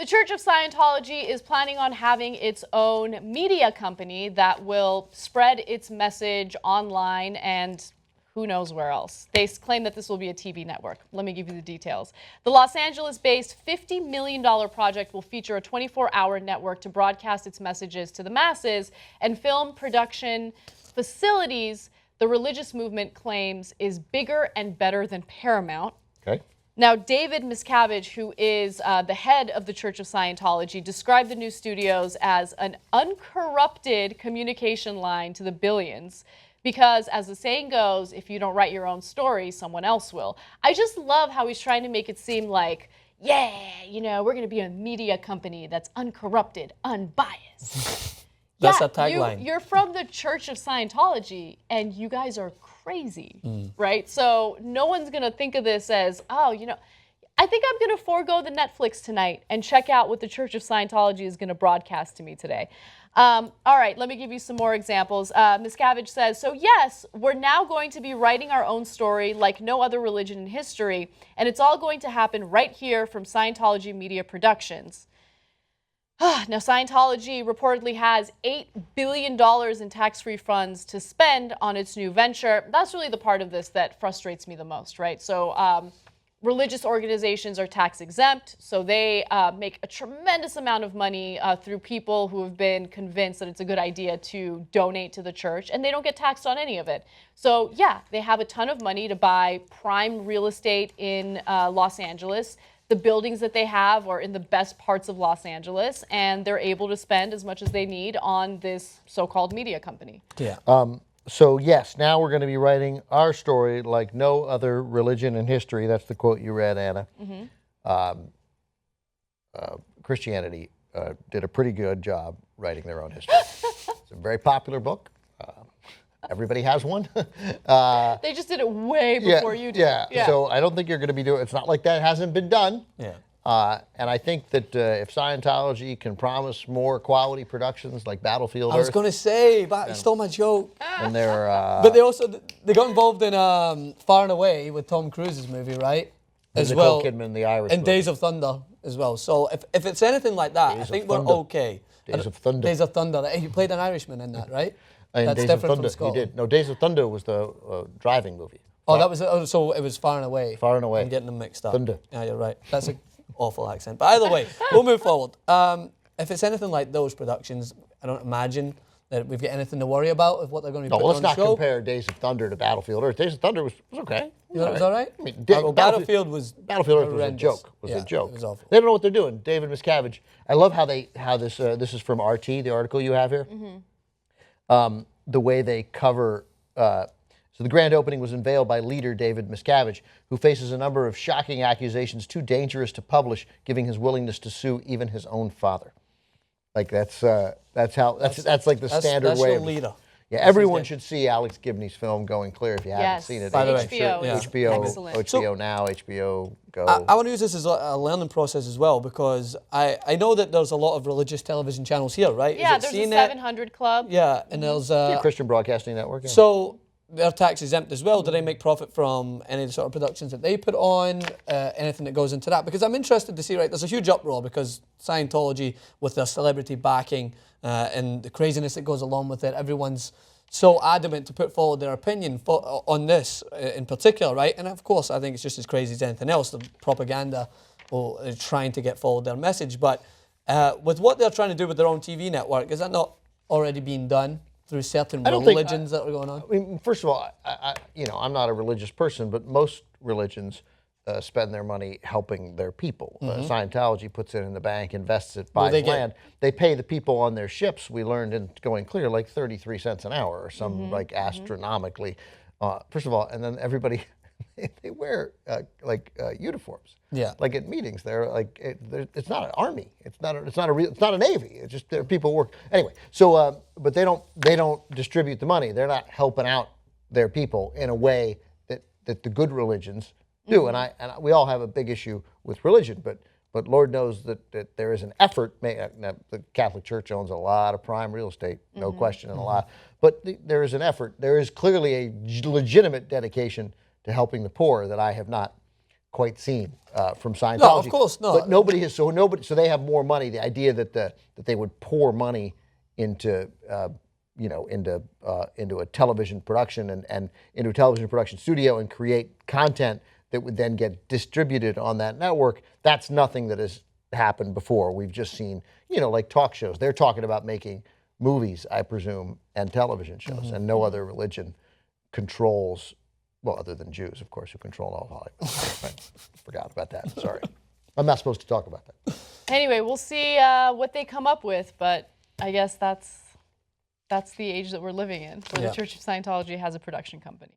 The Church of Scientology is planning on having its own media company that will spread its message online and who knows where else. They claim that this will be a TV network. Let me give you the details. The Los Angeles-based $50 million project will feature a 24-hour network to broadcast its messages to the masses, and film production facilities the religious movement claims is bigger and better than Paramount. Okay. Now, David Miscavige, who is the head of the Church of Scientology, described the new studios as an uncorrupted communication line to the billions. Because, as the saying goes, if you don't write your own story, someone else will. I just love how he's trying to make it seem like, yeah, you know, we're going to be a media company that's uncorrupted, unbiased. That's a tagline. You're from the Church of Scientology, and you guys are crazy, right? So no one's going to think of this as, oh, you know, I think I'm going to forego the Netflix tonight and check out what the Church of Scientology is going to broadcast to me today. All right, let me give you some more examples. Miscavige says, so yes, we're now going to be writing our own story like no other religion in history, and it's all going to happen right here from Scientology Media Productions. Now, Scientology reportedly has $8 billion in tax-free funds to spend on its new venture. That's really the part of this that frustrates me the most, right? So religious organizations are tax exempt, so they make a tremendous amount of money through people who have been convinced that it's a good idea to donate to the church, and they don't get taxed on any of it. So yeah, they have a ton of money to buy prime real estate in Los Angeles. The buildings that they have are in the best parts of Los Angeles, and they're able to spend as much as they need on this so-called media company. Yeah. So yes, now we're going to be writing our story like no other religion in history. That's the quote you read, Anna. Christianity did a pretty good job writing their own history. It's a very popular book. Everybody has one. They just did it way before you did. Yeah. So I don't think you're going to be doing. It's not like that hasn't been done. Yeah. And I think that if Scientology can promise more quality productions like Battlefield Earth. I was going to say, but you stole my joke. And they're. But they got involved in Far and Away with Tom Cruise's movie, right? As Nicole well. Kidman, the Irish. And movie. Days of Thunder as well. So if it's anything like that, I think we're okay. Days of Thunder. Days of Thunder. You played an Irishman in that, right? And That's Days of different Thunder, from Scotland. he did. No, Days of Thunder was the driving movie. Oh, that was so it was Far and Away. Far and Away. I'm getting them mixed up. Thunder. Yeah, you're right. That's an awful accent. But either way, we'll move forward. If it's anything like those productions, I don't imagine that we've got anything to worry about of what they're going to be putting on the show. Let's not compare Days of Thunder to Battlefield Earth. Days of Thunder was okay. You thought it was all right? I mean, Battlefield was Battlefield Earth horrendous. was a joke. It was awful. They don't know what they're doing. David Miscavige. I love how this is from RT, the article you have here. The way they cover. So the grand opening was unveiled by leader David Miscavige, who faces a number of shocking accusations too dangerous to publish, giving his willingness to sue even his own father. Like that's like the standard that's way. Your leader. Yeah, everyone should see Alex Gibney's film Going Clear if you haven't seen it. By the way, HBO Now, HBO Go. I want to use this as a learning process as well, because I know that there's a lot of religious television channels here, right? Yeah, there's a 700 Club. Yeah, and there's Christian Broadcasting Network. Yeah. So they're tax exempt as well. Do they make profit from any of the sort of productions that they put on? Anything that goes into that? Because I'm interested to see, right, there's a huge uproar because Scientology, with their celebrity backing and the craziness that goes along with it, everyone's so adamant to put forward their opinion on this in particular, right? And of course, I think it's just as crazy as anything else, the propaganda trying to get forward their message. But with what they're trying to do with their own TV network, is that not already being done through certain religions that are going on? I mean, first of all, I'm not a religious person, but most religions spend their money helping their people. Scientology puts it in the bank, invests it, buys land. They pay the people on their ships, we learned in Going Clear, like 33 cents an hour or some like astronomically. First of all, and then everybody, they wear uniforms. Yeah. Like at meetings, they're like it's not an army. It's not a navy. It's just people work anyway. So, but they don't distribute the money. They're not helping out their people in a way that the good religions do. And we all have a big issue with religion, but Lord knows that there is an effort. The Catholic Church owns a lot of prime real estate, no question, and a lot. But there is an effort. There is clearly a legitimate dedication to helping the poor that I have not quite seen from Scientology. No, of course not. But nobody has. So they have more money. The idea that that they would pour money into into a television production and into a television production studio and create content that would then get distributed on that network. That's nothing that has happened before. We've just seen, like talk shows. They're talking about making movies, I presume, and television shows, and no other religion controls, well, other than Jews, of course, who control all of Hollywood. Right. Forgot about that. Sorry. I'm not supposed to talk about that. Anyway, we'll see what they come up with, but I guess that's the age that we're living in, where the Church of Scientology has a production company.